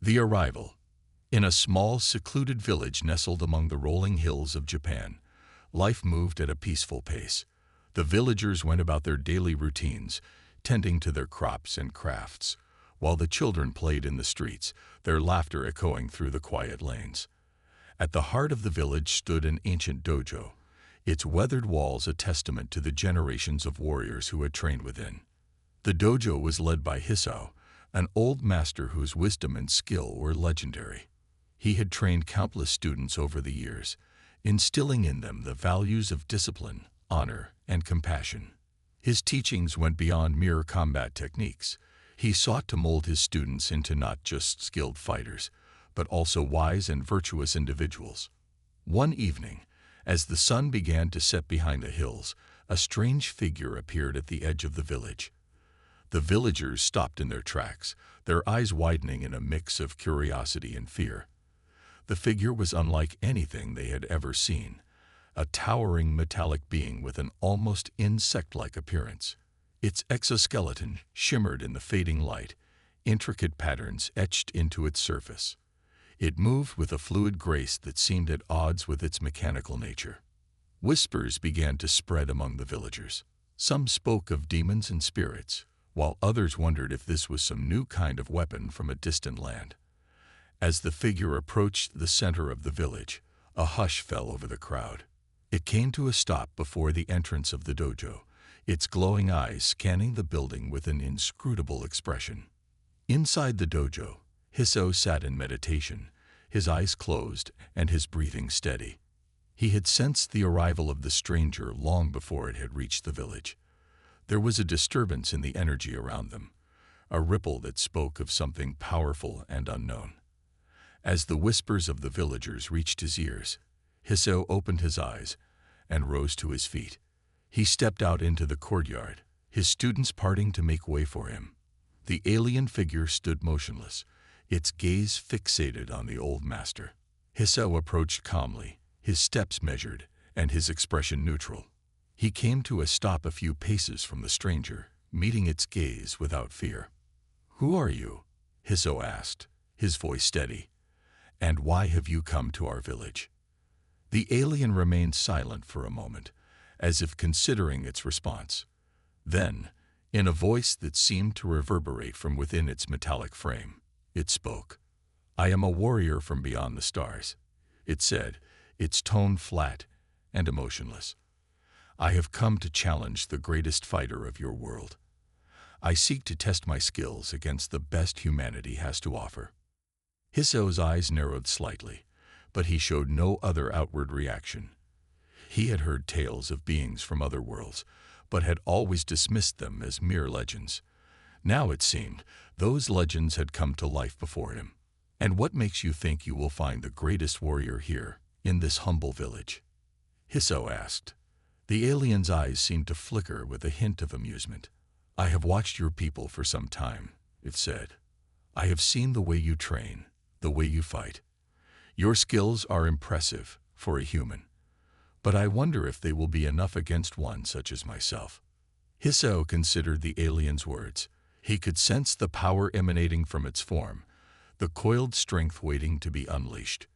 The arrival. In a small, secluded village nestled among the rolling hills of Japan, life moved at a peaceful pace. The villagers went about their daily routines, tending to their crops and crafts, while the children played in the streets, their laughter echoing through the quiet lanes. At the heart of the village stood an ancient dojo, its weathered walls a testament to the generations of warriors who had trained within. The dojo was led by Hisao, an old master whose wisdom and skill were legendary. He had trained countless students over the years, instilling in them the values of discipline, honor, and compassion. His teachings went beyond mere combat techniques. He sought to mold his students into not just skilled fighters, but also wise and virtuous individuals. One evening, as the sun began to set behind the hills, a strange figure appeared at the edge of the village. The villagers stopped in their tracks, their eyes widening in a mix of curiosity and fear. The figure was unlike anything they had ever seen, a towering metallic being with an almost insect-like appearance. Its exoskeleton shimmered in the fading light, intricate patterns etched into its surface. It moved with a fluid grace that seemed at odds with its mechanical nature. Whispers began to spread among the villagers. Some spoke of demons and spirits, while others wondered if this was some new kind of weapon from a distant land. As the figure approached the center of the village, a hush fell over the crowd. It came to a stop before the entrance of the dojo, its glowing eyes scanning the building with an inscrutable expression. Inside the dojo, Hisao sat in meditation, his eyes closed and his breathing steady. He had sensed the arrival of the stranger long before it had reached the village. There was a disturbance in the energy around them, a ripple that spoke of something powerful and unknown. As the whispers of the villagers reached his ears, Hisao opened his eyes and rose to his feet. He stepped out into the courtyard, his students parting to make way for him. The alien figure stood motionless, its gaze fixated on the old master. Hisao approached calmly, his steps measured and his expression neutral. He came to a stop a few paces from the stranger, meeting its gaze without fear. "Who are you?" Hisao asked, his voice steady. "And why have you come to our village?" The alien remained silent for a moment, as if considering its response. Then, in a voice that seemed to reverberate from within its metallic frame, it spoke. "I am a warrior from beyond the stars," it said, its tone flat and emotionless. "I have come to challenge the greatest fighter of your world. I seek to test my skills against the best humanity has to offer." Hisao's eyes narrowed slightly, but he showed no other outward reaction. He had heard tales of beings from other worlds, but had always dismissed them as mere legends. Now it seemed those legends had come to life before him. "And what makes you think you will find the greatest warrior here, in this humble village?" Hisao asked. The alien's eyes seemed to flicker with a hint of amusement. "I have watched your people for some time," it said. "I have seen the way you train, the way you fight. Your skills are impressive for a human, but I wonder if they will be enough against one such as myself." Hisao considered the alien's words. He could sense the power emanating from its form, the coiled strength waiting to be unleashed.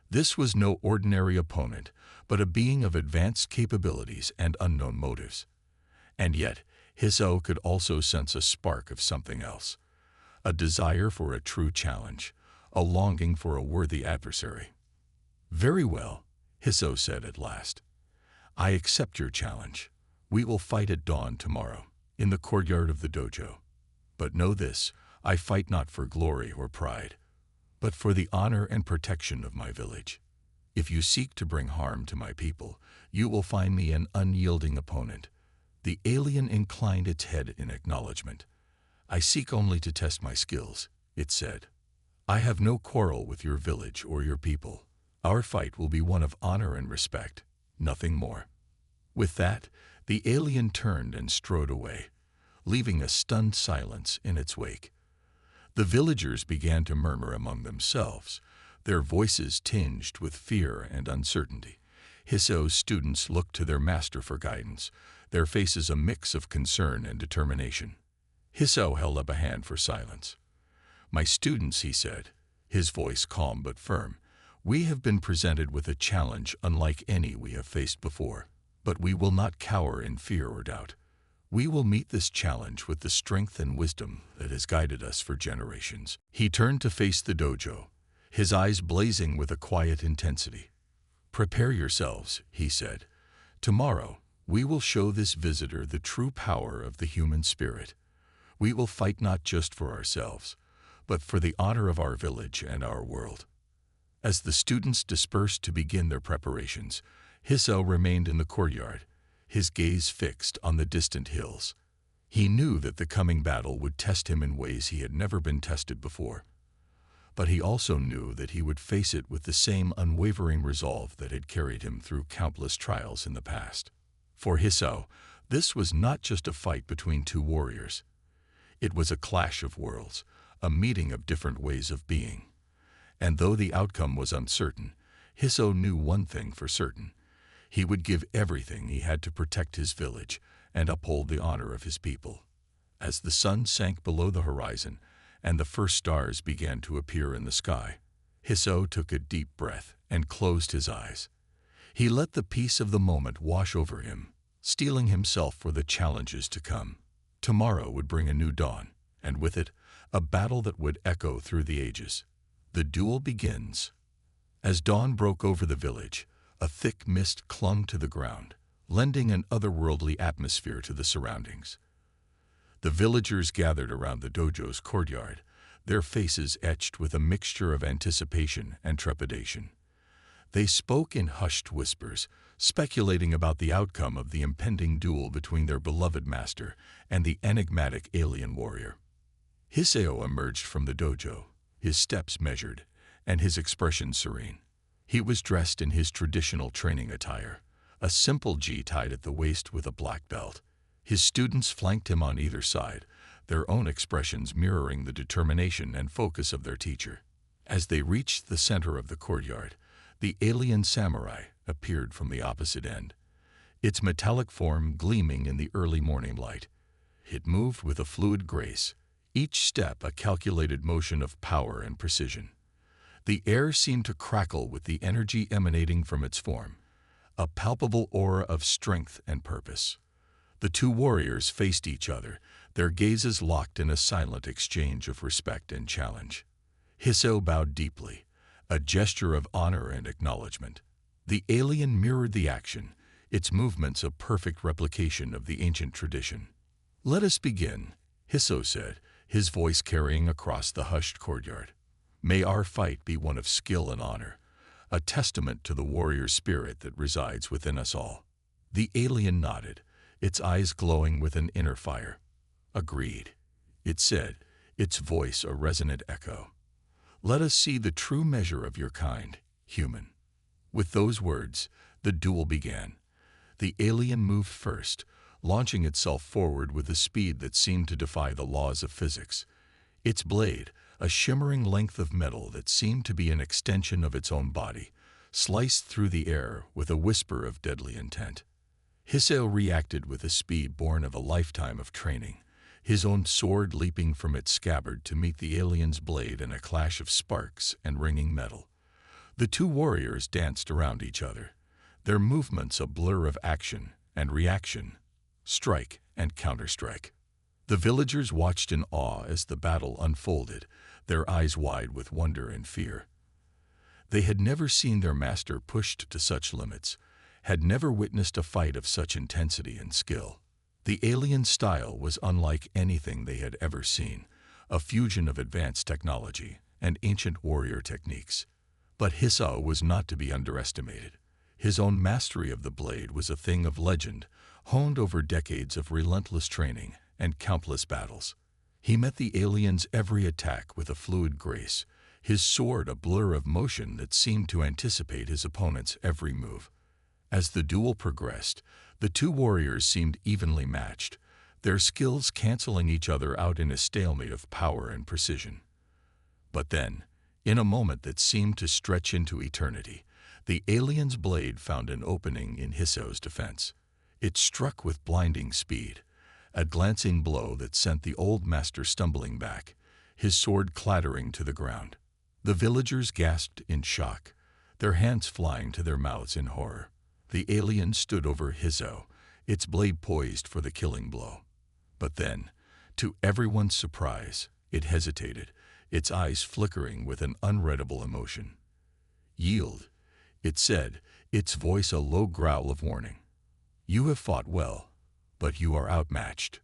This was no ordinary opponent, but a being of advanced capabilities and unknown motives. And yet, Hisao could also sense a spark of something else, a desire for a true challenge, a longing for a worthy adversary. "Very well," Hisao said at last. "I accept your challenge. We will fight at dawn tomorrow, in the courtyard of the dojo. But know this, I fight not for glory or pride, but for the honor and protection of my village. If you seek to bring harm to my people, you will find me an unyielding opponent." The alien inclined its head in acknowledgement. "I seek only to test my skills," it said. "I have no quarrel with your village or your people. Our fight will be one of honor and respect, nothing more." With that, the alien turned and strode away, leaving a stunned silence in its wake. The villagers began to murmur among themselves, their voices tinged with fear and uncertainty. Hisao's students looked to their master for guidance, their faces a mix of concern and determination. Hisao held up a hand for silence. "My students," he said, his voice calm but firm, "we have been presented with a challenge unlike any we have faced before. But we will not cower in fear or doubt. We will meet this challenge with the strength and wisdom that has guided us for generations." He turned to face the dojo, his eyes blazing with a quiet intensity. "Prepare yourselves," he said. "Tomorrow, we will show this visitor the true power of the human spirit. We will fight not just for ourselves, but for the honor of our village and our world." As the students dispersed to begin their preparations, Hiso remained in the courtyard, his gaze fixed on the distant hills. He knew that the coming battle would test him in ways he had never been tested before. But he also knew that he would face it with the same unwavering resolve that had carried him through countless trials in the past. For Hiso, this was not just a fight between two warriors. It was a clash of worlds, a meeting of different ways of being. And though the outcome was uncertain, Hiso knew one thing for certain. He would give everything he had to protect his village and uphold the honor of his people. As the sun sank below the horizon and the first stars began to appear in the sky, Hiso took a deep breath and closed his eyes. He let the peace of the moment wash over him, steeling himself for the challenges to come. Tomorrow would bring a new dawn, and with it, a battle that would echo through the ages. The duel begins. As dawn broke over the village, a thick mist clung to the ground, lending an otherworldly atmosphere to the surroundings. The villagers gathered around the dojo's courtyard, their faces etched with a mixture of anticipation and trepidation. They spoke in hushed whispers, speculating about the outcome of the impending duel between their beloved master and the enigmatic alien warrior. Hisao emerged from the dojo, his steps measured, and his expression serene. He was dressed in his traditional training attire, a simple gi tied at the waist with a black belt. His students flanked him on either side, their own expressions mirroring the determination and focus of their teacher. As they reached the center of the courtyard, the alien samurai appeared from the opposite end, its metallic form gleaming in the early morning light. It moved with a fluid grace, each step a calculated motion of power and precision. The air seemed to crackle with the energy emanating from its form, a palpable aura of strength and purpose. The two warriors faced each other, their gazes locked in a silent exchange of respect and challenge. Hiso bowed deeply, a gesture of honor and acknowledgement. The alien mirrored the action, its movements a perfect replication of the ancient tradition. "Let us begin," Hiso said, his voice carrying across the hushed courtyard. "May our fight be one of skill and honor, a testament to the warrior spirit that resides within us all." The alien nodded, its eyes glowing with an inner fire. "Agreed," it said, its voice a resonant echo. "Let us see the true measure of your kind, human." With those words, the duel began. The alien moved first, launching itself forward with a speed that seemed to defy the laws of physics. Its blade, a shimmering length of metal that seemed to be an extension of its own body, sliced through the air with a whisper of deadly intent. Hisao reacted with a speed born of a lifetime of training, his own sword leaping from its scabbard to meet the alien's blade in a clash of sparks and ringing metal. The two warriors danced around each other, their movements a blur of action and reaction, strike and counterstrike. The villagers watched in awe as the battle unfolded, their eyes wide with wonder and fear. They had never seen their master pushed to such limits, had never witnessed a fight of such intensity and skill. The alien style was unlike anything they had ever seen, a fusion of advanced technology and ancient warrior techniques. But Hisao was not to be underestimated. His own mastery of the blade was a thing of legend, honed over decades of relentless training and countless battles. He met the alien's every attack with a fluid grace, his sword a blur of motion that seemed to anticipate his opponent's every move. As the duel progressed, the two warriors seemed evenly matched, their skills canceling each other out in a stalemate of power and precision. But then, in a moment that seemed to stretch into eternity, the alien's blade found an opening in Hisao's defense. It struck with blinding speed, a glancing blow that sent the old master stumbling back, his sword clattering to the ground. The villagers gasped in shock, their hands flying to their mouths in horror. The alien stood over Hiso, its blade poised for the killing blow. But then, to everyone's surprise, it hesitated, its eyes flickering with an unreadable emotion. "Yield," it said, its voice a low growl of warning. "You have fought well, but you are outmatched.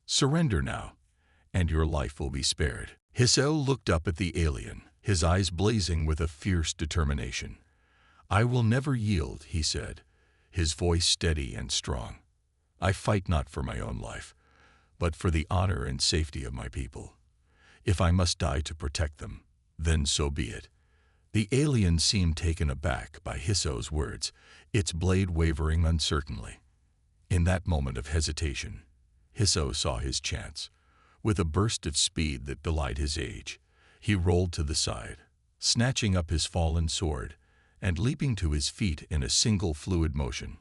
Surrender now, and your life will be spared." Hiso looked up at the alien, his eyes blazing with a fierce determination. "I will never yield," he said, his voice steady and strong. "I fight not for my own life, but for the honor and safety of my people. If I must die to protect them, then so be it." The alien seemed taken aback by Hiso's words, its blade wavering uncertainly. In that moment of hesitation, Hiso saw his chance. With a burst of speed that belied his age, he rolled to the side, snatching up his fallen sword and leaping to his feet in a single fluid motion.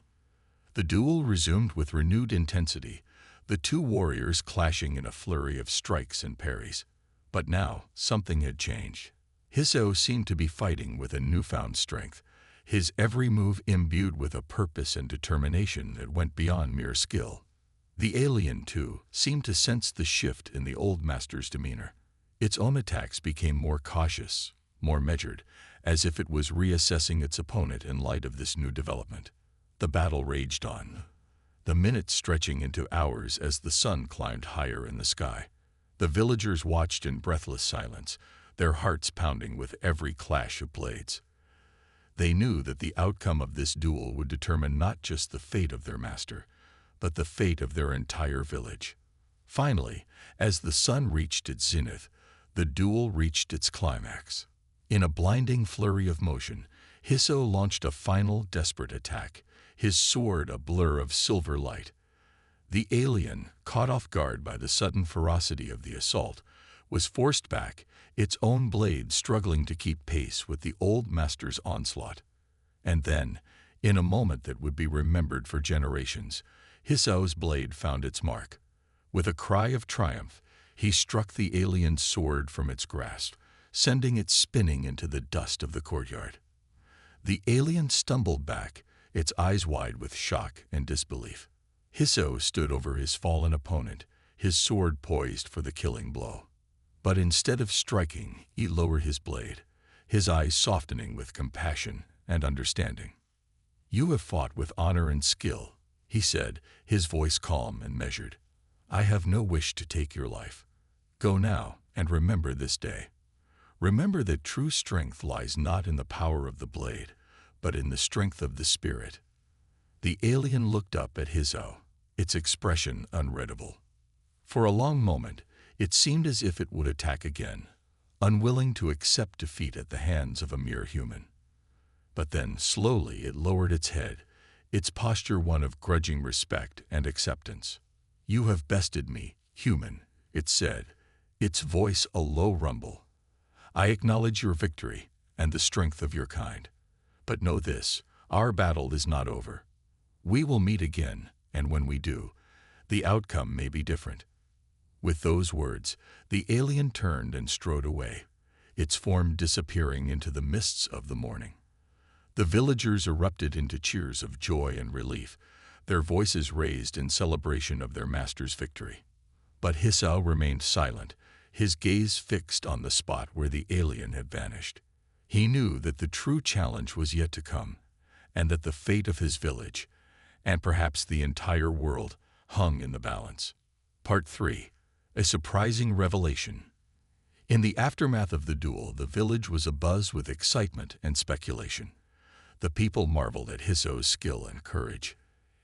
The duel resumed with renewed intensity, the two warriors clashing in a flurry of strikes and parries. But now something had changed. Hiso seemed to be fighting with a newfound strength, his every move imbued with a purpose and determination that went beyond mere skill. The alien, too, seemed to sense the shift in the old master's demeanor. Its own attacks became more cautious, more measured, as if it was reassessing its opponent in light of this new development. The battle raged on, the minutes stretching into hours as the sun climbed higher in the sky. The villagers watched in breathless silence, their hearts pounding with every clash of blades. They knew that the outcome of this duel would determine not just the fate of their master, but the fate of their entire village. Finally, as the sun reached its zenith, the duel reached its climax. In a blinding flurry of motion, Hiso launched a final desperate attack, his sword a blur of silver light. The alien, caught off guard by the sudden ferocity of the assault, was forced back, its own blade struggling to keep pace with the old master's onslaught. And then, in a moment that would be remembered for generations, Hiso's blade found its mark. With a cry of triumph, he struck the alien's sword from its grasp, sending it spinning into the dust of the courtyard. The alien stumbled back, its eyes wide with shock and disbelief. Hiso stood over his fallen opponent, his sword poised for the killing blow. But instead of striking, he lowered his blade, his eyes softening with compassion and understanding. "You have fought with honor and skill," he said, his voice calm and measured. "I have no wish to take your life. Go now and remember this day. Remember that true strength lies not in the power of the blade, but in the strength of the spirit." The alien looked up at Hiso, its expression unreadable. For a long moment, it seemed as if it would attack again, unwilling to accept defeat at the hands of a mere human. But then, slowly, it lowered its head, its posture one of grudging respect and acceptance. "You have bested me, human," it said, its voice a low rumble. "I acknowledge your victory and the strength of your kind. But know this, our battle is not over. We will meet again, and when we do, the outcome may be different." With those words, the alien turned and strode away, its form disappearing into the mists of the morning. The villagers erupted into cheers of joy and relief, their voices raised in celebration of their master's victory. But Hiso remained silent, his gaze fixed on the spot where the alien had vanished. He knew that the true challenge was yet to come, and that the fate of his village, and perhaps the entire world, hung in the balance. Part 3. A surprising revelation. In the aftermath of the duel, the village was abuzz with excitement and speculation. The people marveled at Hiso's skill and courage,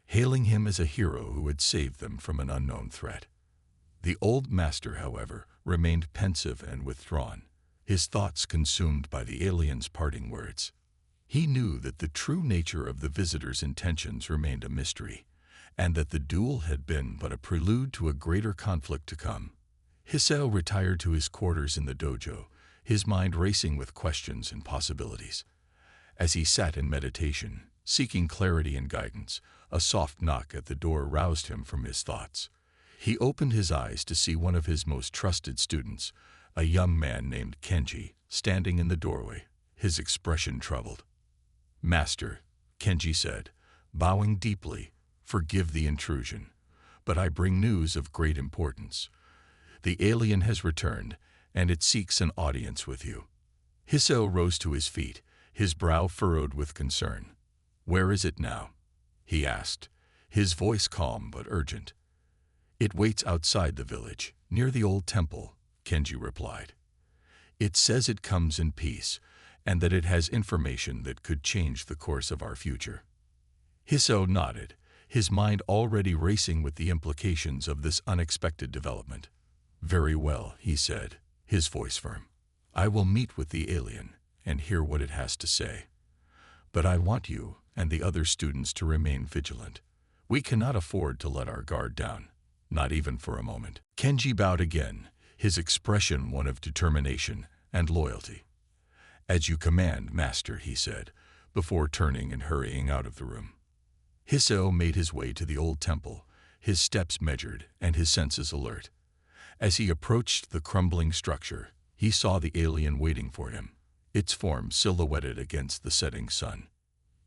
hailing him as a hero who had saved them from an unknown threat. The old master, however, remained pensive and withdrawn, his thoughts consumed by the alien's parting words. He knew that the true nature of the visitor's intentions remained a mystery, and that the duel had been but a prelude to a greater conflict to come. Hiso retired to his quarters in the dojo, his mind racing with questions and possibilities. As he sat in meditation, seeking clarity and guidance, a soft knock at the door roused him from his thoughts. He opened his eyes to see one of his most trusted students, a young man named Kenji, standing in the doorway, his expression troubled. "Master," Kenji said, bowing deeply, "forgive the intrusion, but I bring news of great importance. The alien has returned, and it seeks an audience with you." Hiso rose to his feet, his brow furrowed with concern. "Where is it now?" he asked, his voice calm but urgent. "It waits outside the village, near the old temple," Kenji replied. "It says it comes in peace, and that it has information that could change the course of our future." Hiso nodded, his mind already racing with the implications of this unexpected development. "Very well," he said, his voice firm. "I will meet with the alien and hear what it has to say. But I want you and the other students to remain vigilant. We cannot afford to let our guard down, not even for a moment." Kenji bowed again, his expression one of determination and loyalty. "As you command, Master," he said, before turning and hurrying out of the room. Hiso made his way to the old temple, his steps measured and his senses alert. As he approached the crumbling structure, he saw the alien waiting for him, its form silhouetted against the setting sun.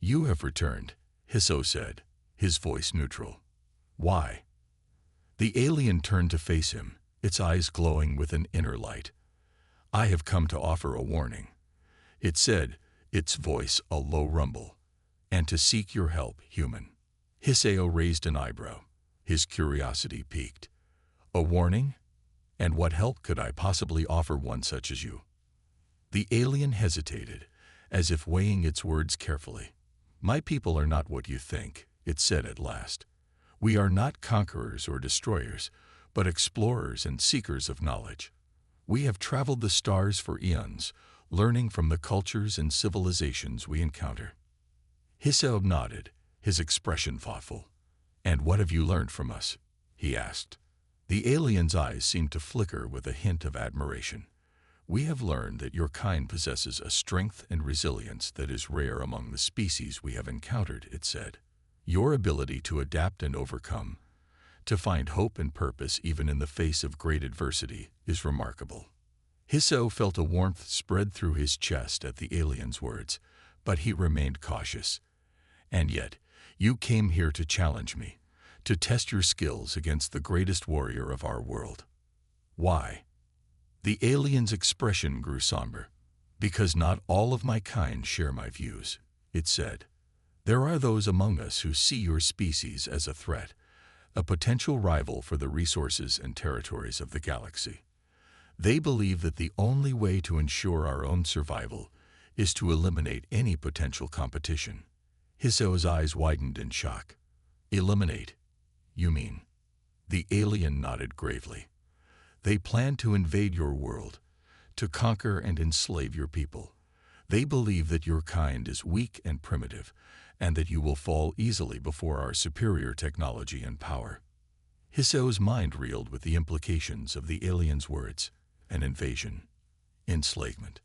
"You have returned," Hiso said, his voice neutral. "Why?" The alien turned to face him, its eyes glowing with an inner light. "I have come to offer a warning," it said, its voice a low rumble, "and to seek your help, human." Hiso raised an eyebrow, his curiosity piqued. "A warning? And what help could I possibly offer one such as you?" The alien hesitated, as if weighing its words carefully. "My people are not what you think," it said at last. "We are not conquerors or destroyers, but explorers and seekers of knowledge. We have traveled the stars for eons, learning from the cultures and civilizations we encounter." Hiso nodded, his expression thoughtful. "And what have you learned from us?" he asked. The alien's eyes seemed to flicker with a hint of admiration. "We have learned that your kind possesses a strength and resilience that is rare among the species we have encountered," it said. "Your ability to adapt and overcome, to find hope and purpose even in the face of great adversity, is remarkable." Hiso felt a warmth spread through his chest at the alien's words, but he remained cautious. "And yet, you came here to challenge me, to test your skills against the greatest warrior of our world. Why?" The alien's expression grew somber. "Because not all of my kind share my views," it said. "There are those among us who see your species as a threat, a potential rival for the resources and territories of the galaxy. They believe that the only way to ensure our own survival is to eliminate any potential competition." Hiso's eyes widened in shock. "Eliminate, you mean?" The alien nodded gravely. "They plan to invade your world, to conquer and enslave your people. They believe that your kind is weak and primitive, and that you will fall easily before our superior technology and power." Hiso's mind reeled with the implications of the alien's words. An invasion, enslavement.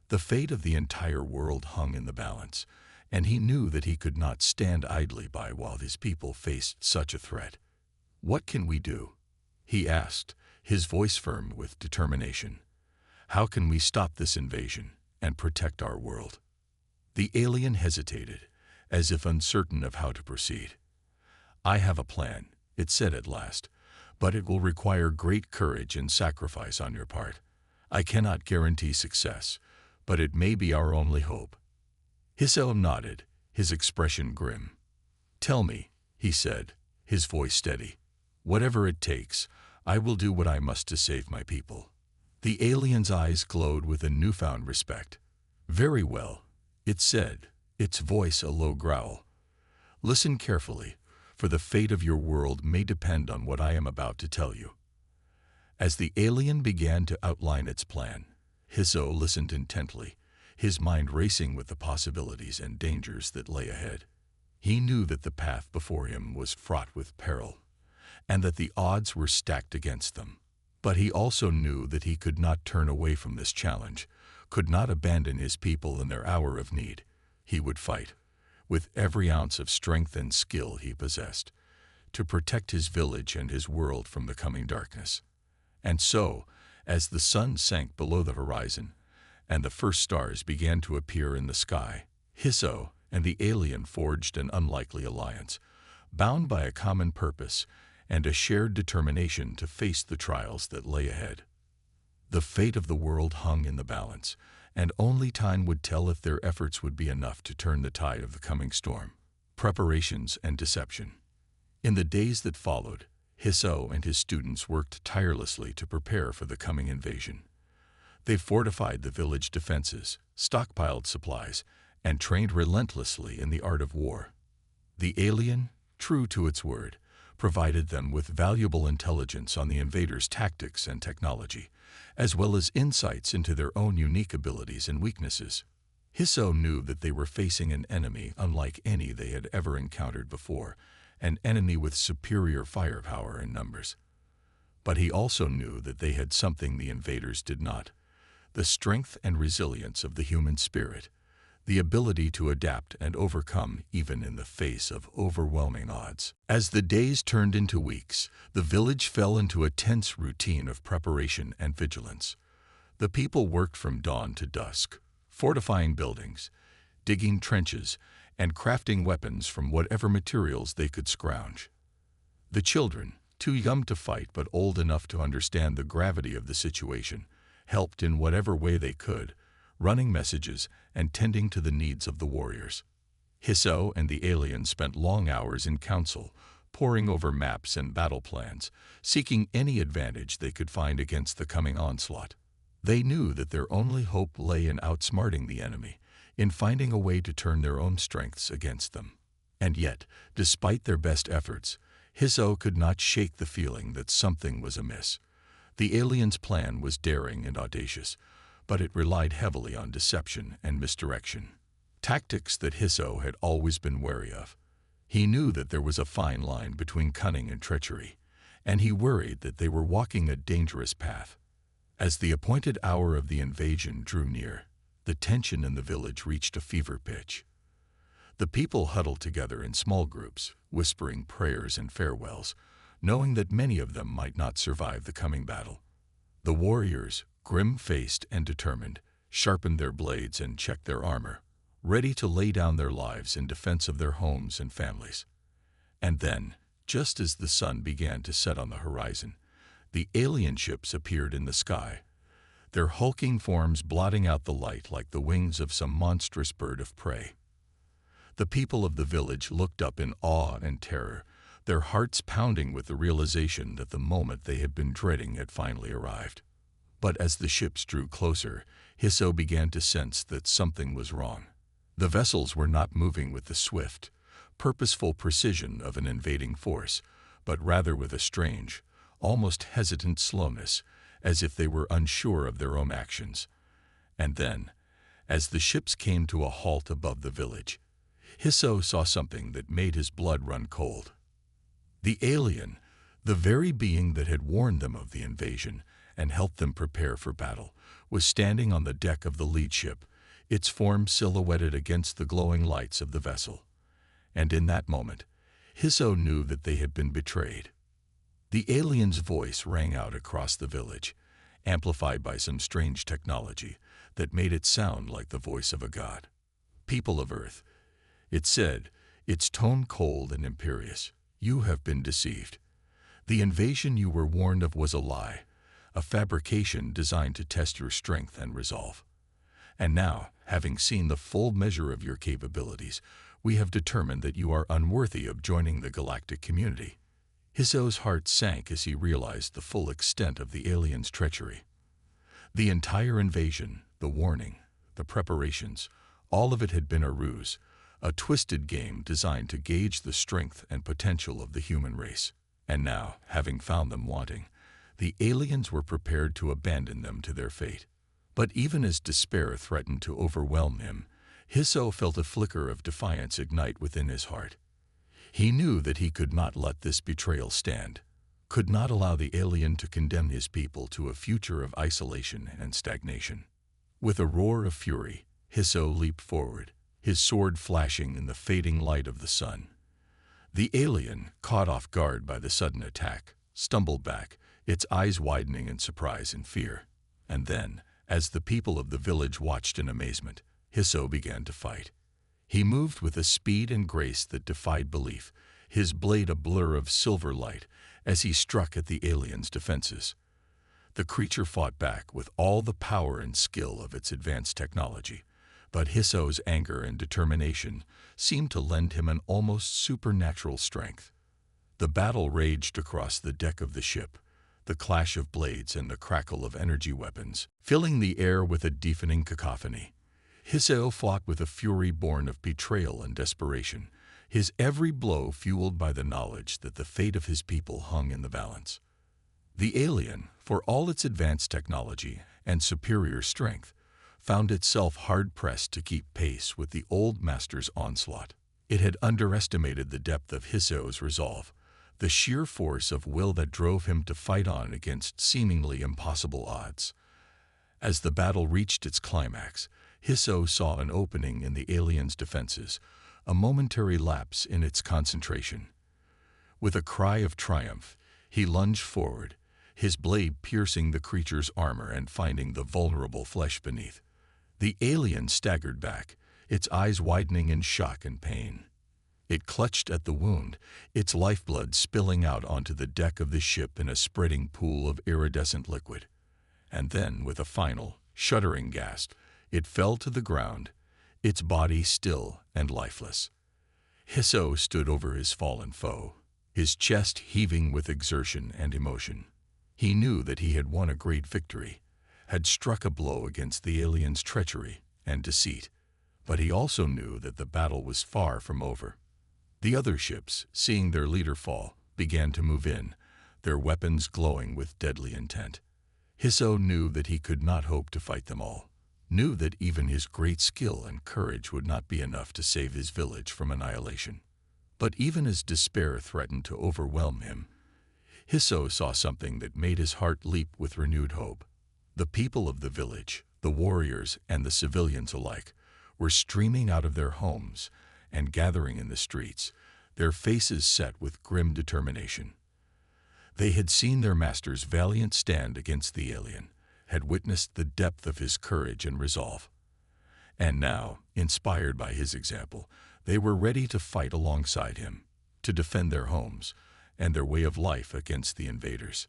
The fate of the entire world hung in the balance, and he knew that he could not stand idly by while his people faced such a threat. "What can we do?" he asked, his voice firm with determination. "How can we stop this invasion and protect our world?" The alien hesitated, as if uncertain of how to proceed. "I have a plan," it said at last, "but it will require great courage and sacrifice on your part. I cannot guarantee success, but it may be our only hope." Hiso nodded, his expression grim. "Tell me," he said, his voice steady. "Whatever it takes, I will do what I must to save my people." The alien's eyes glowed with a newfound respect. "Very well," it said, its voice a low growl. "Listen carefully, for the fate of your world may depend on what I am about to tell you." As the alien began to outline its plan, Hiso listened intently, his mind racing with the possibilities and dangers that lay ahead. He knew that the path before him was fraught with peril, and that the odds were stacked against them. But he also knew that he could not turn away from this challenge, could not abandon his people in their hour of need. He would fight, with every ounce of strength and skill he possessed, to protect his village and his world from the coming darkness. And so, As the sun sank below the horizon, and the first stars began to appear in the sky, Hisso and the alien forged an unlikely alliance, bound by a common purpose and a shared determination to face the trials that lay ahead. The fate of the world hung in the balance, and only time would tell if their efforts would be enough to turn the tide of the coming storm. Preparations and deception. In the days that followed, Hisso and his students worked tirelessly to prepare for the coming invasion. They fortified the village defenses, stockpiled supplies, and trained relentlessly in the art of war. The alien, true to its word, provided them with valuable intelligence on the invaders' tactics and technology, as well as insights into their own unique abilities and weaknesses. Hisso knew that they were facing an enemy unlike any they had ever encountered before, an enemy with superior firepower and numbers. But he also knew that they had something the invaders did not: the strength and resilience of the human spirit, the ability to adapt and overcome even in the face of overwhelming odds. As the days turned into weeks, the village fell into a tense routine of preparation and vigilance. The people worked from dawn to dusk, fortifying buildings, digging trenches, and crafting weapons from whatever materials they could scrounge. The children, too young to fight but old enough to understand the gravity of the situation, helped in whatever way they could, running messages and tending to the needs of the warriors. Hisso and the alien spent long hours in council, poring over maps and battle plans, seeking any advantage they could find against the coming onslaught. They knew that their only hope lay in outsmarting the enemy, in finding a way to turn their own strengths against them. And yet, despite their best efforts, Hisso could not shake the feeling that something was amiss. The alien's plan was daring and audacious, but it relied heavily on deception and misdirection, tactics that Hisso had always been wary of. He knew that there was a fine line between cunning and treachery, and he worried that they were walking a dangerous path. As the appointed hour of the invasion drew near, the tension in the village reached a fever pitch. The people huddled together in small groups, whispering prayers and farewells, knowing that many of them might not survive the coming battle. The warriors, grim-faced and determined, sharpened their blades and checked their armor, ready to lay down their lives in defense of their homes and families. And then, just as the sun began to set on the horizon, the alien ships appeared in the sky, their hulking forms blotting out the light like the wings of some monstrous bird of prey. The people of the village looked up in awe and terror, their hearts pounding with the realization that the moment they had been dreading had finally arrived. But as the ships drew closer, Hisso began to sense that something was wrong. The vessels were not moving with the swift, purposeful precision of an invading force, but rather with a strange, almost hesitant slowness, as if they were unsure of their own actions. And then, as the ships came to a halt above the village, Hisso saw something that made his blood run cold. The alien, the very being that had warned them of the invasion and helped them prepare for battle, was standing on the deck of the lead ship, its form silhouetted against the glowing lights of the vessel. And in that moment, Hisso knew that they had been betrayed. The alien's voice rang out across the village, amplified by some strange technology that made it sound like the voice of a god. "People of Earth," it said, its tone cold and imperious, "you have been deceived. The invasion you were warned of was a lie, a fabrication designed to test your strength and resolve. And now, having seen the full measure of your capabilities, we have determined that you are unworthy of joining the galactic community." Hisso's heart sank as he realized the full extent of the alien's treachery. The entire invasion, the warning, the preparations, all of it had been a ruse, a twisted game designed to gauge the strength and potential of the human race. And now, having found them wanting, the aliens were prepared to abandon them to their fate. But even as despair threatened to overwhelm him, Hisso felt a flicker of defiance ignite within his heart. He knew that he could not let this betrayal stand, could not allow the alien to condemn his people to a future of isolation and stagnation. With a roar of fury, Hisso leaped forward, his sword flashing in the fading light of the sun. The alien, caught off guard by the sudden attack, stumbled back, its eyes widening in surprise and fear. And then, as the people of the village watched in amazement, Hisso began to fight. He moved with a speed and grace that defied belief, his blade a blur of silver light as he struck at the alien's defenses. The creature fought back with all the power and skill of its advanced technology, but Hisso's anger and determination seemed to lend him an almost supernatural strength. The battle raged across the deck of the ship, the clash of blades and the crackle of energy weapons, filling the air with a deafening cacophony. Hisso fought with a fury born of betrayal and desperation, his every blow fueled by the knowledge that the fate of his people hung in the balance. The alien, for all its advanced technology and superior strength, found itself hard-pressed to keep pace with the old master's onslaught. It had underestimated the depth of Hisso's resolve, the sheer force of will that drove him to fight on against seemingly impossible odds. As the battle reached its climax, Hisso saw an opening in the alien's defenses, a momentary lapse in its concentration. With a cry of triumph, he lunged forward, his blade piercing the creature's armor and finding the vulnerable flesh beneath. The alien staggered back, its eyes widening in shock and pain. It clutched at the wound, its lifeblood spilling out onto the deck of the ship in a spreading pool of iridescent liquid. And then, with a final, shuddering gasp, it fell to the ground, its body still and lifeless. Hisso stood over his fallen foe, his chest heaving with exertion and emotion. He knew that he had won a great victory, had struck a blow against the alien's treachery and deceit, but he also knew that the battle was far from over. The other ships, seeing their leader fall, began to move in, their weapons glowing with deadly intent. Hisso knew that he could not hope to fight them all, knew that even his great skill and courage would not be enough to save his village from annihilation. But even as despair threatened to overwhelm him, Hisso saw something that made his heart leap with renewed hope. The people of the village, the warriors and the civilians alike, were streaming out of their homes and gathering in the streets, their faces set with grim determination. They had seen their master's valiant stand against the alien, had witnessed the depth of his courage and resolve. And now, inspired by his example, they were ready to fight alongside him, to defend their homes and their way of life against the invaders.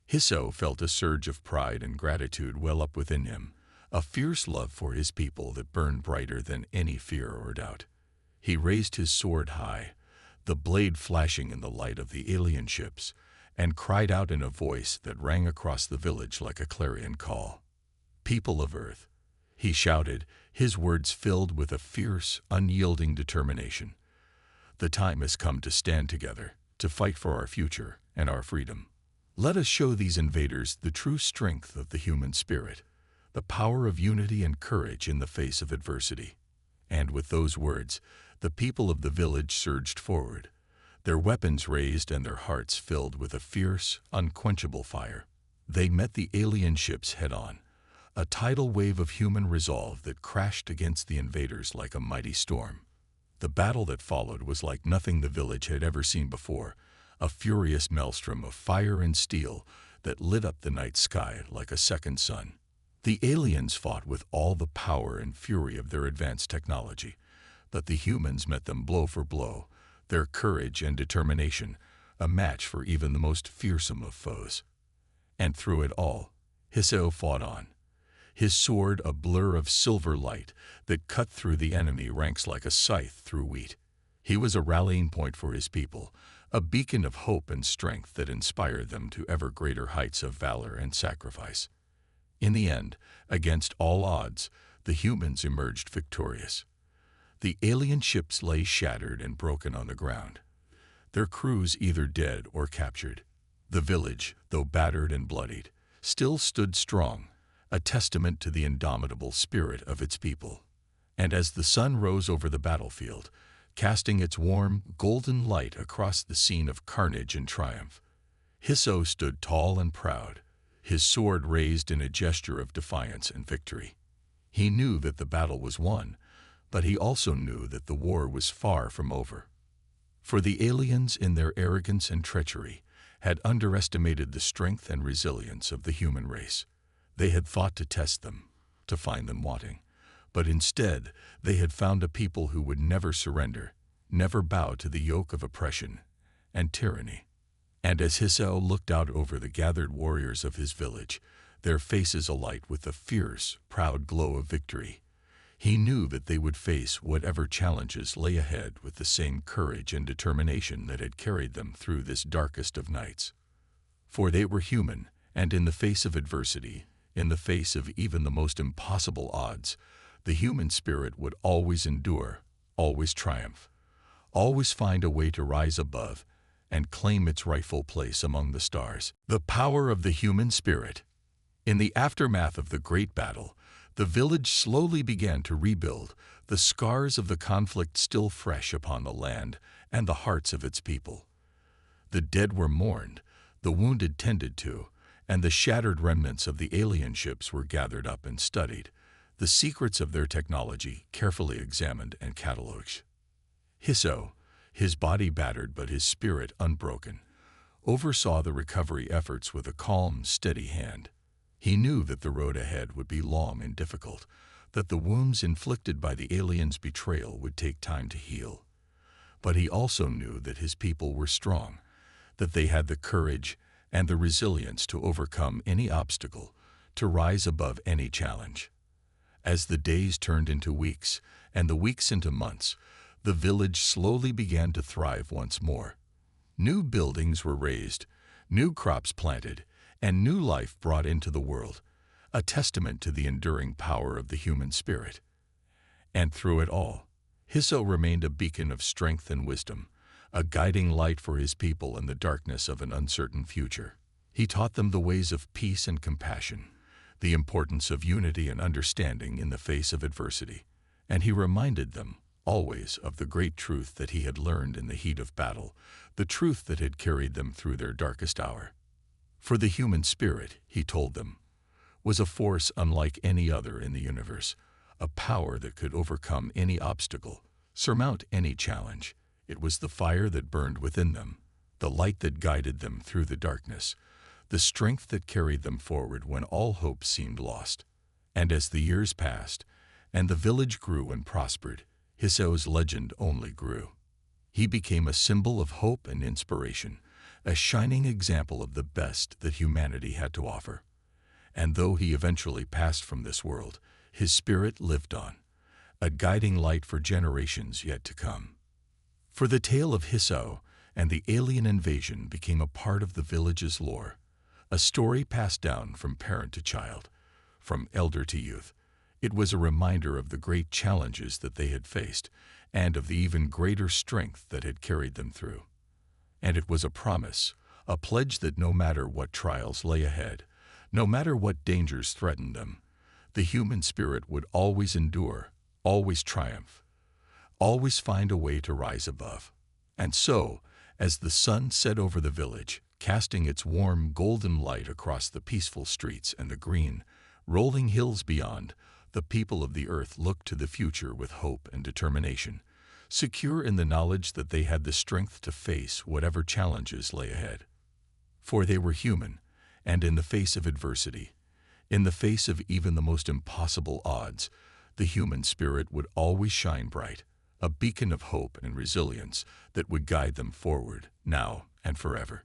Hisso felt a surge of pride and gratitude well up within him, a fierce love for his people that burned brighter than any fear or doubt. He raised his sword high, the blade flashing in the light of the alien ships, and cried out in a voice that rang across the village like a clarion call. "People of Earth," he shouted, his words filled with a fierce, unyielding determination. "The time has come to stand together, to fight for our future and our freedom. Let us show these invaders the true strength of the human spirit, the power of unity and courage in the face of adversity." And with those words, the people of the village surged forward, their weapons raised and their hearts filled with a fierce, unquenchable fire. They met the alien ships head-on, a tidal wave of human resolve that crashed against the invaders like a mighty storm. The battle that followed was like nothing the village had ever seen before, a furious maelstrom of fire and steel that lit up the night sky like a second sun. The aliens fought with all the power and fury of their advanced technology, but the humans met them blow for blow, their courage and determination a match for even the most fearsome of foes. And through it all, Hisso fought on, his sword a blur of silver light that cut through the enemy ranks like a scythe through wheat. He was a rallying point for his people, a beacon of hope and strength that inspired them to ever greater heights of valor and sacrifice. In the end, against all odds, the humans emerged victorious. The alien ships lay shattered and broken on the ground, their crews either dead or captured. The village, though battered and bloodied, still stood strong, a testament to the indomitable spirit of its people. And as the sun rose over the battlefield, casting its warm, golden light across the scene of carnage and triumph, Hisso stood tall and proud, his sword raised in a gesture of defiance and victory. He knew that the battle was won, but he also knew that the war was far from over. For the aliens, in their arrogance and treachery, had underestimated the strength and resilience of the human race. They had thought to test them, to find them wanting. But instead, they had found a people who would never surrender, never bow to the yoke of oppression and tyranny. And as Hisao looked out over the gathered warriors of his village, their faces alight with the fierce, proud glow of victory, he knew that they would face whatever challenges lay ahead with the same courage and determination that had carried them through this darkest of nights. For they were human, and in the face of adversity, in the face of even the most impossible odds, the human spirit would always endure, always triumph, always find a way to rise above and claim its rightful place among the stars. The power of the human spirit. In the aftermath of the great battle, the village slowly began to rebuild, the scars of the conflict still fresh upon the land and the hearts of its people. The dead were mourned, the wounded tended to, and the shattered remnants of the alien ships were gathered up and studied, the secrets of their technology carefully examined and catalogued. Hisao, his body battered but his spirit unbroken, oversaw the recovery efforts with a calm, steady hand. He knew that the road ahead would be long and difficult, that the wounds inflicted by the aliens' betrayal would take time to heal. But he also knew that his people were strong, that they had the courage and the resilience to overcome any obstacle, to rise above any challenge. As the days turned into weeks, and the weeks into months, the village slowly began to thrive once more. New buildings were raised, new crops planted, and new life brought into the world, a testament to the enduring power of the human spirit. And through it all, Hisao remained a beacon of strength and wisdom, a guiding light for his people in the darkness of an uncertain future. He taught them the ways of peace and compassion, the importance of unity and understanding in the face of adversity, and he reminded them always of the great truth that he had learned in the heat of battle, the truth that had carried them through their darkest hour. For the human spirit, he told them, was a force unlike any other in the universe, a power that could overcome any obstacle, surmount any challenge. It was the fire that burned within them, the light that guided them through the darkness, the strength that carried them forward when all hope seemed lost. And as the years passed, and the village grew and prospered, Hisao's legend only grew. He became a symbol of hope and inspiration, a shining example of the best that humanity had to offer. And though he eventually passed from this world, his spirit lived on, a guiding light for generations yet to come. For the tale of Hisao and the alien invasion became a part of the village's lore, a story passed down from parent to child, from elder to youth. It was a reminder of the great challenges that they had faced and of the even greater strength that had carried them through. And it was a promise, a pledge that no matter what trials lay ahead, no matter what dangers threatened them, the human spirit would always endure, always triumph, always find a way to rise above. And so, as the sun set over the village, casting its warm golden light across the peaceful streets and the green, rolling hills beyond, the people of the earth looked to the future with hope and determination, secure in the knowledge that they had the strength to face whatever challenges lay ahead. For they were human, and in the face of adversity, in the face of even the most impossible odds, the human spirit would always shine bright, a beacon of hope and resilience that would guide them forward, now and forever.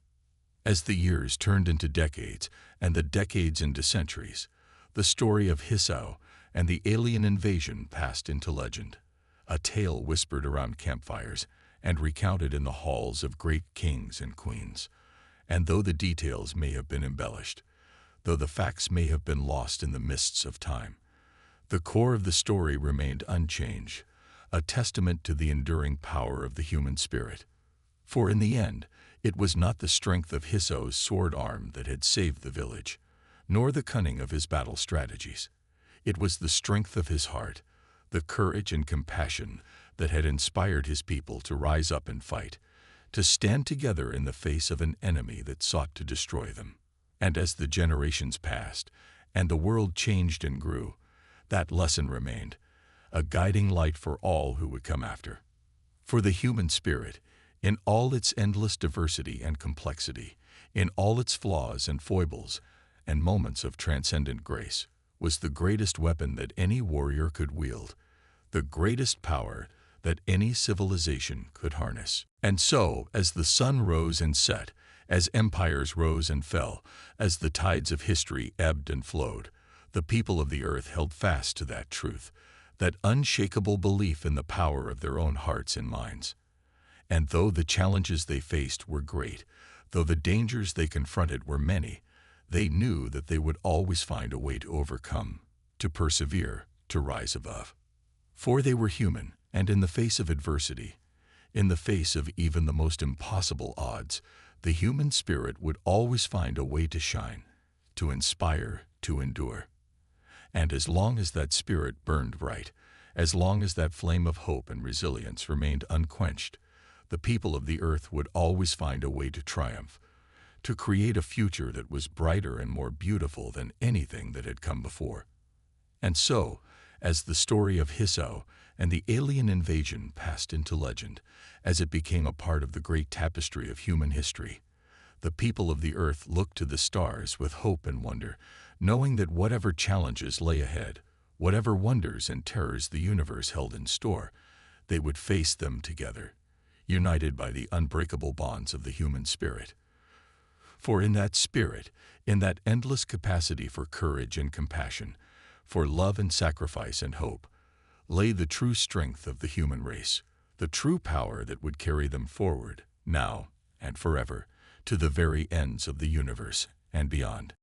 As the years turned into decades, and the decades into centuries, the story of Hisao and the alien invasion passed into legend, a tale whispered around campfires and recounted in the halls of great kings and queens. And though the details may have been embellished, though the facts may have been lost in the mists of time, the core of the story remained unchanged, a testament to the enduring power of the human spirit. For in the end, it was not the strength of Hisao's sword arm that had saved the village, nor the cunning of his battle strategies. It was the strength of his heart, the courage and compassion that had inspired his people to rise up and fight, to stand together in the face of an enemy that sought to destroy them. And as the generations passed, and the world changed and grew, that lesson remained, a guiding light for all who would come after. For the human spirit, in all its endless diversity and complexity, in all its flaws and foibles and moments of transcendent grace, was the greatest weapon that any warrior could wield, the greatest power that any civilization could harness. And so, as the sun rose and set, as empires rose and fell, as the tides of history ebbed and flowed, the people of the earth held fast to that truth, that unshakable belief in the power of their own hearts and minds. And though the challenges they faced were great, though the dangers they confronted were many, they knew that they would always find a way to overcome, to persevere, to rise above. For they were human, and in the face of adversity, in the face of even the most impossible odds, the human spirit would always find a way to shine, to inspire, to endure. And as long as that spirit burned bright, as long as that flame of hope and resilience remained unquenched, the people of the earth would always find a way to triumph, to create a future that was brighter and more beautiful than anything that had come before. And so, as the story of Hissau and the alien invasion passed into legend, as it became a part of the great tapestry of human history, the people of the earth looked to the stars with hope and wonder, knowing that whatever challenges lay ahead, whatever wonders and terrors the universe held in store, they would face them together, united by the unbreakable bonds of the human spirit. For in that spirit, in that endless capacity for courage and compassion, for love and sacrifice and hope, lay the true strength of the human race, the true power that would carry them forward, now and forever, to the very ends of the universe and beyond.